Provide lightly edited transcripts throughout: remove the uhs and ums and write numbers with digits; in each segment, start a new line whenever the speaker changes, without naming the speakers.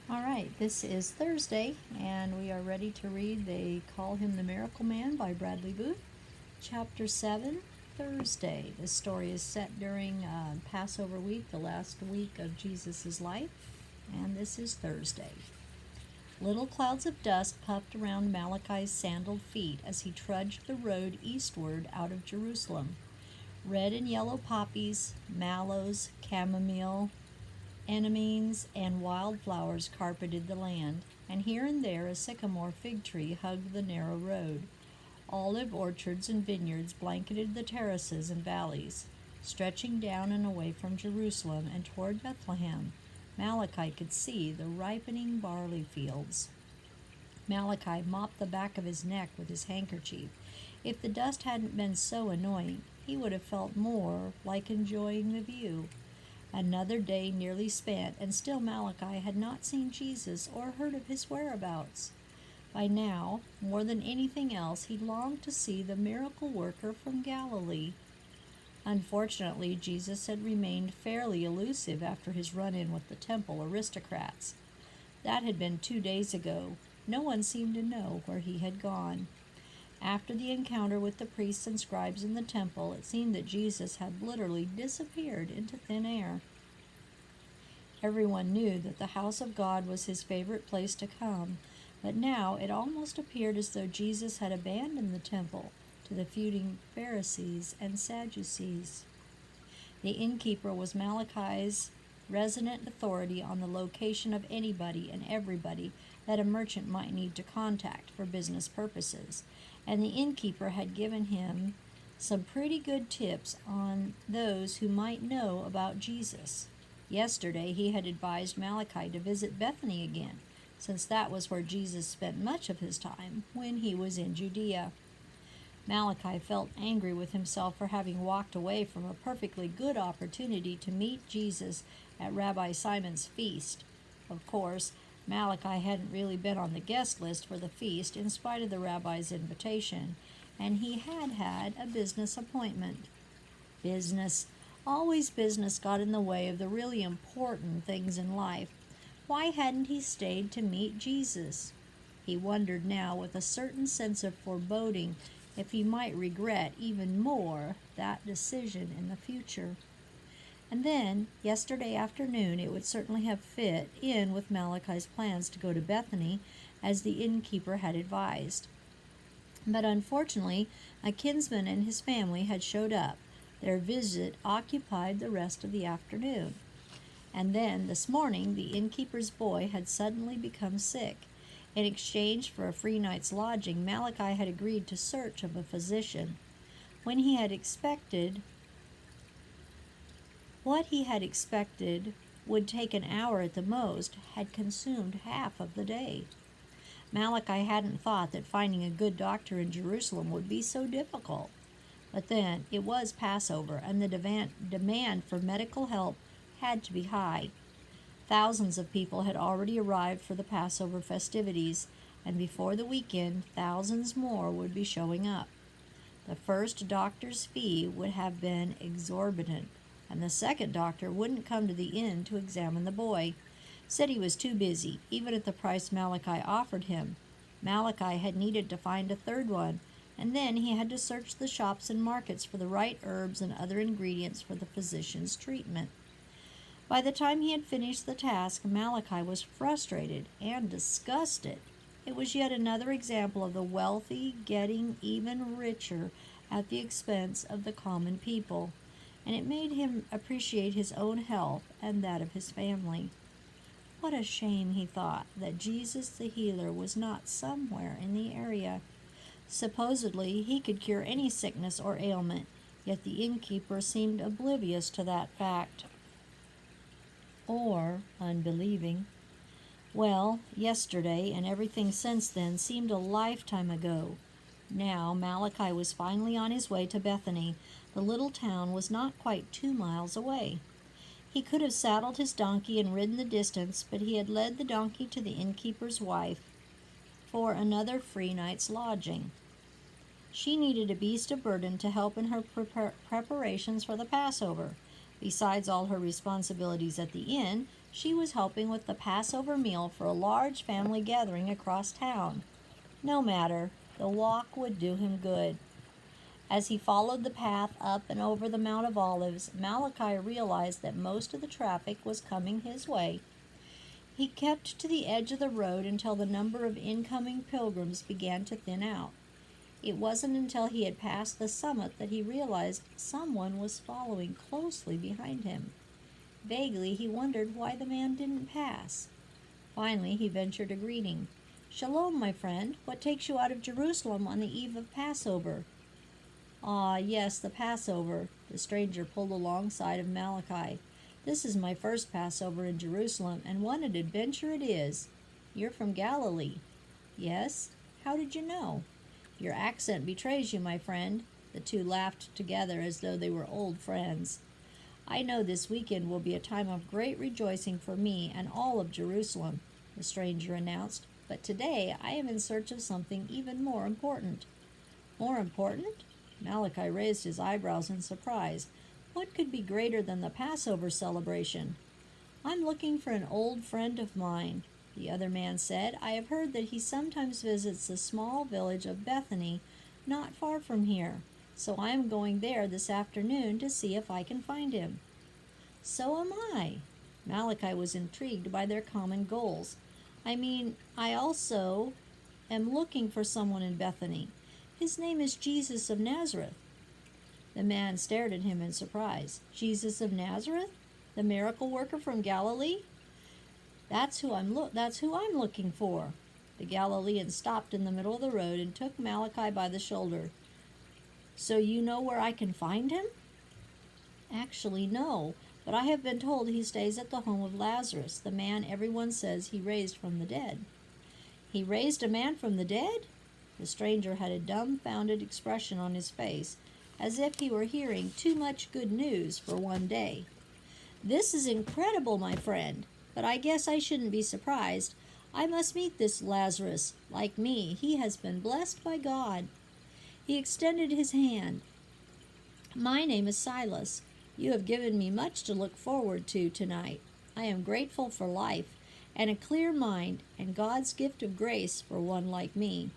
All right, this is Thursday, and we are ready to read They Call Him the Miracle Man by Bradley Booth, Chapter 7, Thursday. This story is set during Passover week, the last week of Jesus' life, and this is Thursday. Little clouds of dust puffed around Malachi's sandaled feet as he trudged the road eastward out of Jerusalem. Red and yellow poppies, mallows, chamomile, anemones, and wildflowers carpeted the land, and here and there a sycamore fig tree hugged the narrow road. Olive orchards and vineyards blanketed the terraces and valleys. Stretching down and away from Jerusalem and toward Bethlehem, Malachi could see the ripening barley fields. Malachi mopped the back of his neck with his handkerchief. If the dust hadn't been so annoying, he would have felt more like enjoying the view. Another day nearly spent, and still Malachi had not seen Jesus or heard of his whereabouts. By now, more than anything else, he longed to see the miracle worker from Galilee. Unfortunately, Jesus had remained fairly elusive after his run-in with the temple aristocrats. That had been 2 days ago. No one seemed to know where he had gone. After the encounter with the priests and scribes in the temple, it seemed that Jesus had literally disappeared into thin air. Everyone knew that the house of God was his favorite place to come, but now it almost appeared as though Jesus had abandoned the temple to the feuding Pharisees and Sadducees. The innkeeper was Malachi's resident authority on the location of anybody and everybody that a merchant might need to contact for business purposes, and the innkeeper had given him some pretty good tips on those who might know about Jesus. Yesterday he had advised Malachi to visit Bethany again, since that was where Jesus spent much of his time when he was in Judea. Malachi felt angry with himself for having walked away from a perfectly good opportunity to meet Jesus at Rabbi Simon's feast. Of course, Malachi hadn't really been on the guest list for the feast in spite of the rabbi's invitation, and he had had a business appointment. Business. Always business got in the way of the really important things in life. Why hadn't he stayed to meet Jesus? He wondered now with a certain sense of foreboding if he might regret even more that decision in the future. And then, yesterday afternoon, it would certainly have fit in with Malachi's plans to go to Bethany, as the innkeeper had advised. But unfortunately, a kinsman and his family had showed up. Their visit occupied the rest of the afternoon. And then, this morning, the innkeeper's boy had suddenly become sick. In exchange for a free night's lodging, Malachi had agreed to search of a physician. What he had expected would take an hour at the most had consumed half of the day. Malachi hadn't thought that finding a good doctor in Jerusalem would be so difficult. But then, it was Passover, and the demand for medical help had to be high. Thousands of people had already arrived for the Passover festivities, and before the weekend, thousands more would be showing up. The first doctor's fee would have been exorbitant, and the second doctor wouldn't come to the inn to examine the boy. Said he was too busy, even at the price Malachi offered him. Malachi had needed to find a third one, and then he had to search the shops and markets for the right herbs and other ingredients for the physician's treatment. By the time he had finished the task, Malachi was frustrated and disgusted. It was yet another example of the wealthy getting even richer at the expense of the common people, and it made him appreciate his own health and that of his family. What a shame, he thought, that Jesus the healer was not somewhere in the area. Supposedly, he could cure any sickness or ailment, yet the innkeeper seemed oblivious to that fact. Or unbelieving. Well, yesterday and everything since then seemed a lifetime ago. Now Malachi was finally on his way to Bethany. The little town was not quite 2 miles away. He could have saddled his donkey and ridden the distance, but he had led the donkey to the innkeeper's wife for another free night's lodging. She needed a beast of burden to help in her preparations for the Passover. Besides all her responsibilities at the inn, she was helping with the Passover meal for a large family gathering across town. No matter, the walk would do him good. As he followed the path up and over the Mount of Olives, Malachi realized that most of the traffic was coming his way. He kept to the edge of the road until the number of incoming pilgrims began to thin out. It wasn't until he had passed the summit that he realized someone was following closely behind him. Vaguely, he wondered why the man didn't pass. Finally, he ventured a greeting. "Shalom, my friend. What takes you out of Jerusalem on the eve of Passover?" "Ah, yes, the Passover." The stranger pulled alongside of Malachi. "This is my first Passover in Jerusalem, and what an adventure it is." "You're from Galilee." "Yes. How did you know?" "Your accent betrays you, my friend." The two laughed together as though they were old friends. "I know this weekend will be a time of great rejoicing for me and all of Jerusalem," the stranger announced. "But today I am in search of something even more important." "More important?" Malachi raised his eyebrows in surprise. What could be greater than the Passover celebration? "I'm looking for an old friend of mine," the other man said. "I have heard that he sometimes visits the small village of Bethany, not far from here. So I am going there this afternoon to see if I can find him." "So am I." Malachi was intrigued by their common goals. I also am looking for someone in Bethany. His name is Jesus of Nazareth." The man stared at him in surprise. "Jesus of Nazareth? The miracle worker from Galilee? That's who I'm looking for." The Galilean stopped in the middle of the road and took Malachi by the shoulder. "So you know where I can find him?" "Actually, no, but I have been told he stays at the home of Lazarus, the man everyone says he raised from the dead." "He raised a man from the dead?" The stranger had a dumbfounded expression on his face, as if he were hearing too much good news for one day. "This is incredible, my friend, but I guess I shouldn't be surprised. I must meet this Lazarus. Like me, he has been blessed by God." He extended his hand. "My name is Silas. You have given me much to look forward to tonight. I am grateful for life and a clear mind and God's gift of grace for one like me."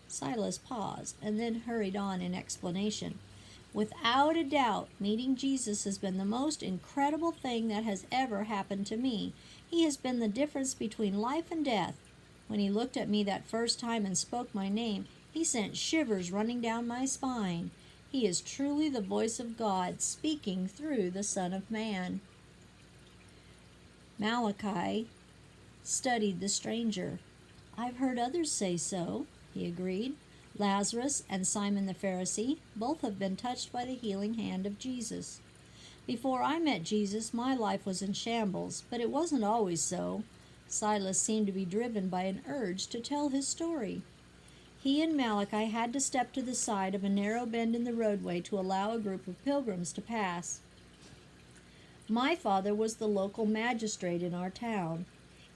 Silas paused and then hurried on in explanation. "Without a doubt, meeting Jesus has been the most incredible thing that has ever happened to me. He has been the difference between life and death. When he looked at me that first time and spoke my name, he sent shivers running down my spine. He is truly the voice of God speaking through the Son of Man." Malachi studied the stranger. "I've heard others say so," he agreed. "Lazarus and Simon the Pharisee both have been touched by the healing hand of Jesus. Before I met Jesus, my life was in shambles, but it wasn't always so." Silas seemed to be driven by an urge to tell his story. He and Malachi had to step to the side of a narrow bend in the roadway to allow a group of pilgrims to pass. "My father was the local magistrate in our town,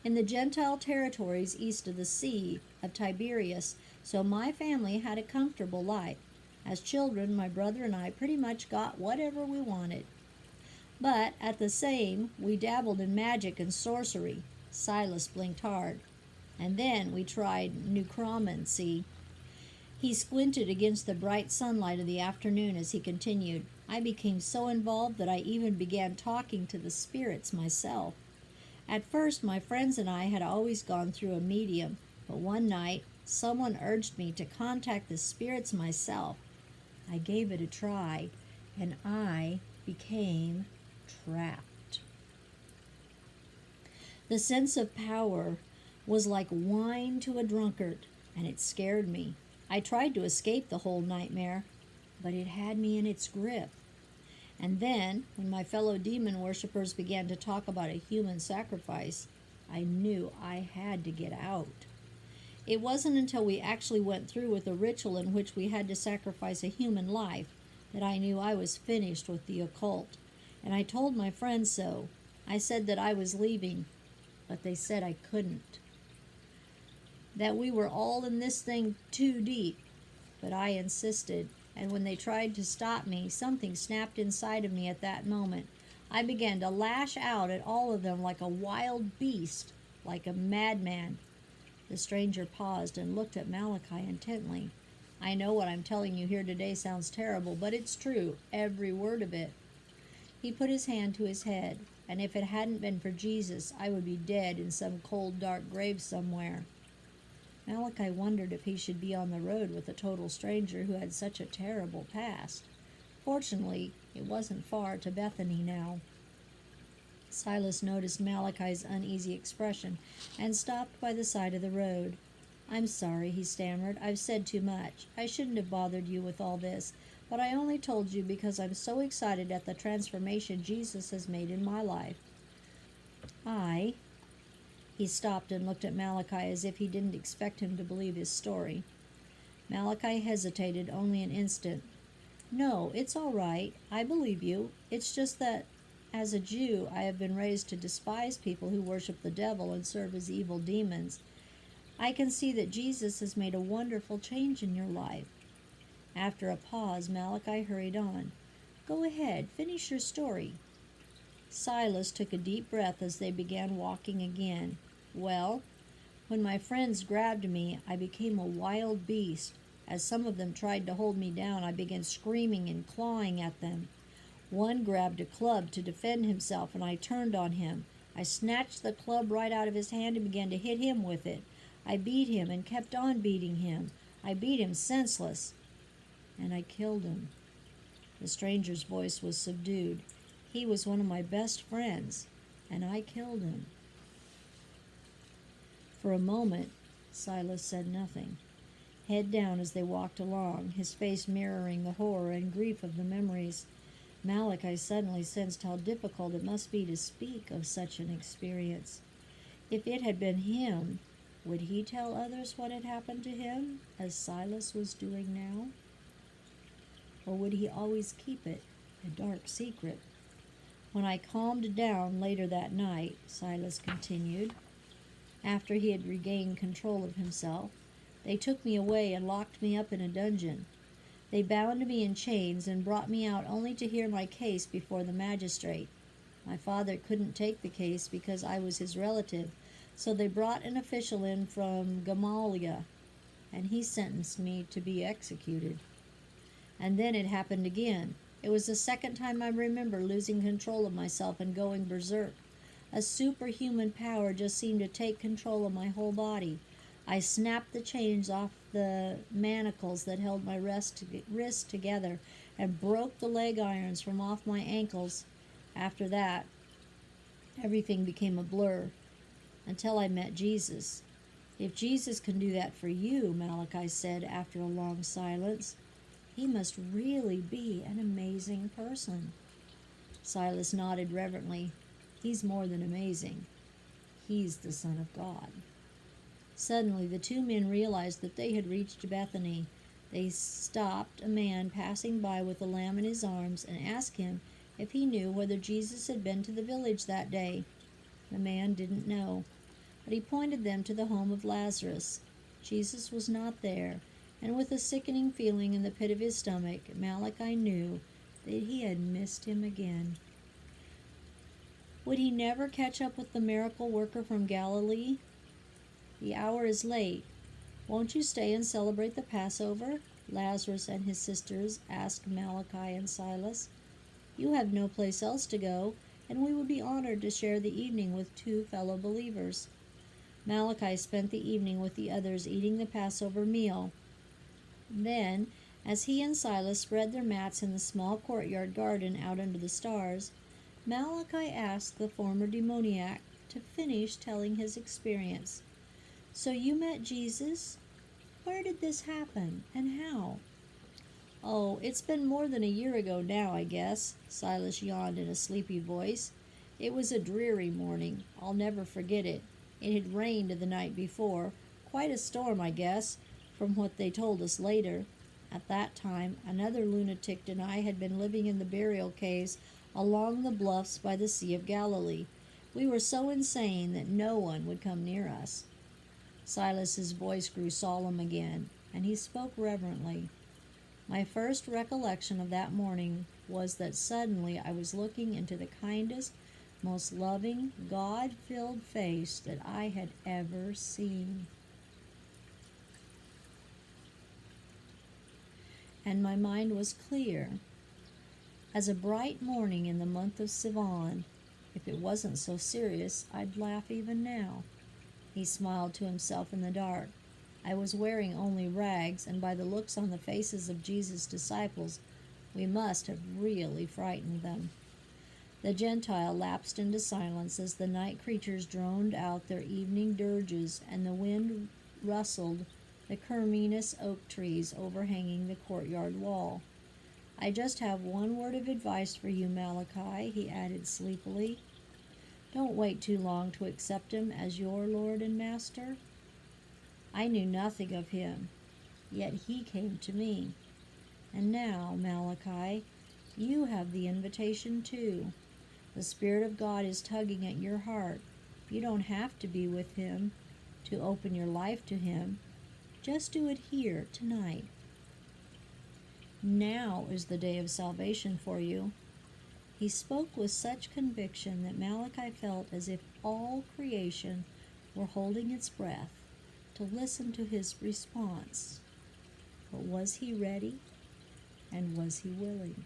in the Gentile territories east of the Sea of Tiberias, so my family had a comfortable life. As children, my brother and I pretty much got whatever we wanted. But at the same, we dabbled in magic and sorcery." Silas blinked hard. "And then we tried necromancy." He squinted against the bright sunlight of the afternoon as he continued. "I became so involved that I even began talking to the spirits myself. At first, my friends and I had always gone through a medium, but one night, someone urged me to contact the spirits myself. I gave it a try, and I became trapped. The sense of power was like wine to a drunkard, and it scared me. I tried to escape the whole nightmare, but it had me in its grip. And then, when my fellow demon worshippers began to talk about a human sacrifice, I knew I had to get out. It wasn't until we actually went through with a ritual in which we had to sacrifice a human life that I knew I was finished with the occult, and I told my friends so. I said that I was leaving, but they said I couldn't. That we were all in this thing too deep, but I insisted. And when they tried to stop me, something snapped inside of me at that moment. I began to lash out at all of them like a wild beast, like a madman. The stranger paused and looked at Malachi intently. I know what I'm telling you here today sounds terrible, but it's true, every word of it. He put his hand to his head, and if it hadn't been for Jesus, I would be dead in some cold, dark grave somewhere. Malachi wondered if he should be on the road with a total stranger who had such a terrible past. Fortunately, it wasn't far to Bethany now. Silas noticed Malachi's uneasy expression and stopped by the side of the road. I'm sorry, he stammered. I've said too much. I shouldn't have bothered you with all this, but I only told you because I'm so excited at the transformation Jesus has made in my life. He stopped and looked at Malachi as if he didn't expect him to believe his story. Malachi hesitated only an instant. No, it's all right. I believe you. It's just that, as a Jew, I have been raised to despise people who worship the devil and serve his evil demons. I can see that Jesus has made a wonderful change in your life. After a pause, Malachi hurried on. Go ahead, finish your story. Silas took a deep breath as they began walking again. Well, when my friends grabbed me, I became a wild beast. As some of them tried to hold me down, I began screaming and clawing at them. One grabbed a club to defend himself, and I turned on him. I snatched the club right out of his hand and began to hit him with it. I beat him and kept on beating him. I beat him senseless, and I killed him. The stranger's voice was subdued. He was one of my best friends, and I killed him. For a moment, Silas said nothing, head down as they walked along, his face mirroring the horror and grief of the memories. Malachi suddenly sensed how difficult it must be to speak of such an experience. If it had been him, would he tell others what had happened to him, as Silas was doing now? Or would he always keep it a dark secret? When I calmed down later that night, Silas continued, after he had regained control of himself, they took me away and locked me up in a dungeon. They bound me in chains and brought me out only to hear my case before the magistrate. My father couldn't take the case because I was his relative, so they brought an official in from Gamaliel, and he sentenced me to be executed. And then it happened again. It was the second time I remember losing control of myself and going berserk. A superhuman power just seemed to take control of my whole body. I snapped the chains off the manacles that held my wrists together and broke the leg irons from off my ankles. After that, everything became a blur until I met Jesus. If Jesus can do that for you, Malachi said after a long silence, he must really be an amazing person. Silas nodded reverently. He's more than amazing. He's the Son of God. Suddenly, the two men realized that they had reached Bethany. They stopped a man passing by with a lamb in his arms and asked him if he knew whether Jesus had been to the village that day. The man didn't know, but he pointed them to the home of Lazarus. Jesus was not there, and with a sickening feeling in the pit of his stomach, Malachi knew that he had missed him again. Would he never catch up with the miracle worker from Galilee? The hour is late. Won't you stay and celebrate the Passover? Lazarus and his sisters asked Malachi and Silas. You have no place else to go, and we would be honored to share the evening with two fellow believers. Malachi spent the evening with the others eating the Passover meal. Then, as he and Silas spread their mats in the small courtyard garden out under the stars, Malachi asked the former demoniac to finish telling his experience. So you met Jesus? Where did this happen, and how? Oh, it's been more than a year ago now, I guess, Silas yawned in a sleepy voice. It was a dreary morning. I'll never forget it. It had rained the night before. Quite a storm, I guess, from what they told us later. At that time, another lunatic and I had been living in the burial caves along the bluffs by the Sea of Galilee. We were so insane that no one would come near us. Silas's voice grew solemn again, and he spoke reverently. My first recollection of that morning was that suddenly I was looking into the kindest, most loving, God-filled face that I had ever seen. And my mind was clear as a bright morning in the month of Sivan. If it wasn't so serious, I'd laugh even now. He smiled to himself in the dark. I was wearing only rags, and by the looks on the faces of Jesus' disciples, we must have really frightened them. The Gentile lapsed into silence as the night creatures droned out their evening dirges and the wind rustled the Kermenus oak trees overhanging the courtyard wall. I just have one word of advice for you, Malachi, he added sleepily. Don't wait too long to accept him as your Lord and Master. I knew nothing of him, yet he came to me. And now, Malachi, you have the invitation too. The Spirit of God is tugging at your heart. You don't have to be with him, to open your life to him. Just do it here, tonight. Now is the day of salvation for you. He spoke with such conviction that Malachi felt as if all creation were holding its breath to listen to his response. But was he ready? And was he willing?